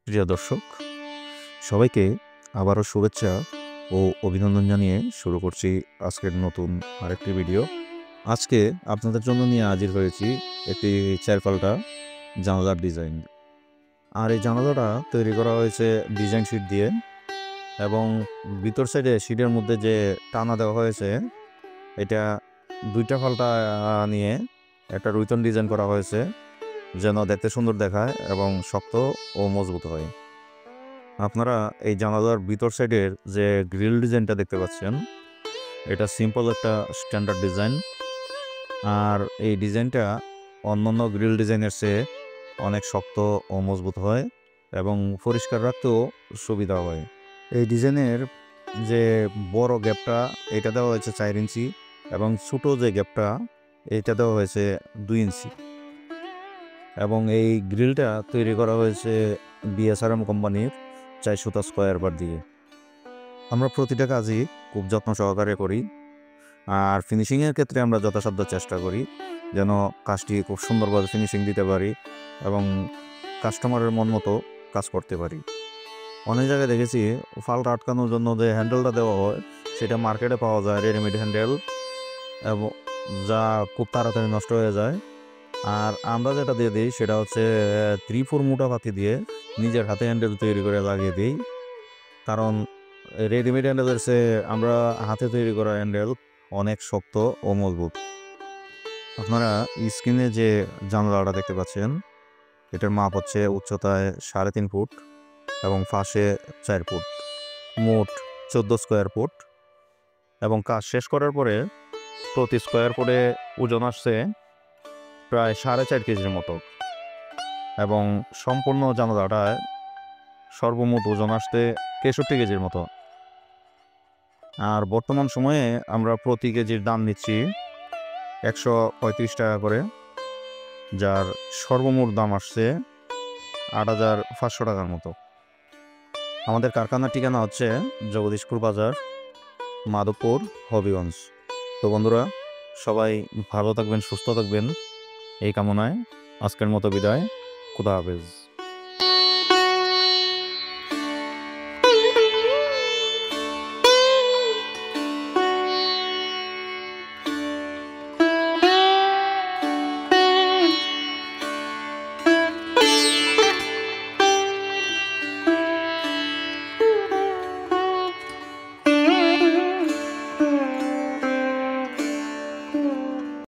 প্রিয় দর্শক, সবাইকে আবারও শুভেচ্ছা ও অভিনন্দন জানিয়ে শুরু করছি আজকের নতুন আরেকটি ভিডিও। আজকে আপনাদের জন্য নিয়ে হাজির হয়েছি একটি চারপাল্টা জানালার ডিজাইন। আর এই জানালাটা তৈরি করা হয়েছে ডিজাইন শিট দিয়ে, এবং ভিতর সাইডে শিটের মধ্যে যে টানা দেওয়া হয়েছে এটা দুইটা পাল্টা নিয়ে একটা রুইতন ডিজাইন করা হয়েছে, যেন দেখতে সুন্দর দেখায় এবং শক্ত ও মজবুত হয়। আপনারা এই জানালার ভিতর সাইডের যে গ্রিল ডিজাইনটা দেখতে পাচ্ছেন, এটা সিম্পল একটা স্ট্যান্ডার্ড ডিজাইন। আর এই ডিজাইনটা অন্যান্য গ্রিল ডিজাইনের চেয়ে অনেক শক্ত ও মজবুত হয় এবং পরিষ্কার রাখতেও সুবিধা হয়। এই ডিজাইনের যে বড় গ্যাপটা এটা দেওয়া হয়েছে 4 ইঞ্চি, এবং ছোটো যে গ্যাপটা এটা দেওয়া হয়েছে 2 ইঞ্চি। এবং এই গ্রিলটা তৈরি করা হয়েছে বিএসআরএম কোম্পানির 4 সুতা স্কোয়ার বার দিয়ে। আমরা প্রতিটা কাজই খুব যত্ন সহকারে করি, আর ফিনিশিংয়ের ক্ষেত্রে আমরা যথাসাধ্য চেষ্টা করি যেন কাজটি খুব সুন্দরভাবে ফিনিশিং দিতে পারি এবং কাস্টমারের মন মতো কাজ করতে পারি। অনেক জায়গায় দেখেছি ফালটা আটকানোর জন্য যে হ্যান্ডেলটা দেওয়া হয় সেটা মার্কেটে পাওয়া যায় রেডিমেড হ্যান্ডেল, এবং যা খুব তাড়াতাড়ি নষ্ট হয়ে যায়। আর আমরা যেটা দিয়ে দিই সেটা হচ্ছে 3-4 মোটা পাতি দিয়ে নিজের হাতে হ্যান্ডেল তৈরি করে লাগিয়ে দিই, কারণ রেডিমেড হ্যান্ডেলের চেয়ে আমরা হাতে তৈরি করা হ্যান্ডেল অনেক শক্ত ও মজবুত। আপনারা স্ক্রিনে যে জানালাটা দেখতে পাচ্ছেন এটার মাপ হচ্ছে উচ্চতায় 3.5 ফুট এবং ফাঁসে 4 ফুট, মোট 14 স্কোয়ার ফুট। এবং কাজ শেষ করার পরে প্রতি স্কোয়ার ফুটে ওজন আসছে প্রায় 4.5 কেজির মতো, এবং সম্পূর্ণ জানালাটায় সর্বমোট ওজন আসতে 63 কেজির মতো। আর বর্তমান সময়ে আমরা প্রতি কেজির দাম নিচ্ছি 135 টাকা করে, যার সর্বমোট দাম আসছে 8,500 টাকার মতো। আমাদের কারখানার ঠিকানা হচ্ছে জগদীশপুর বাজার, মাধবপুর, হবিগঞ্জ। তো বন্ধুরা, সবাই ভালো থাকবেন, সুস্থ থাকবেন এই কামনায় আজকের মতো বিদায়। খুদা হাফেজ।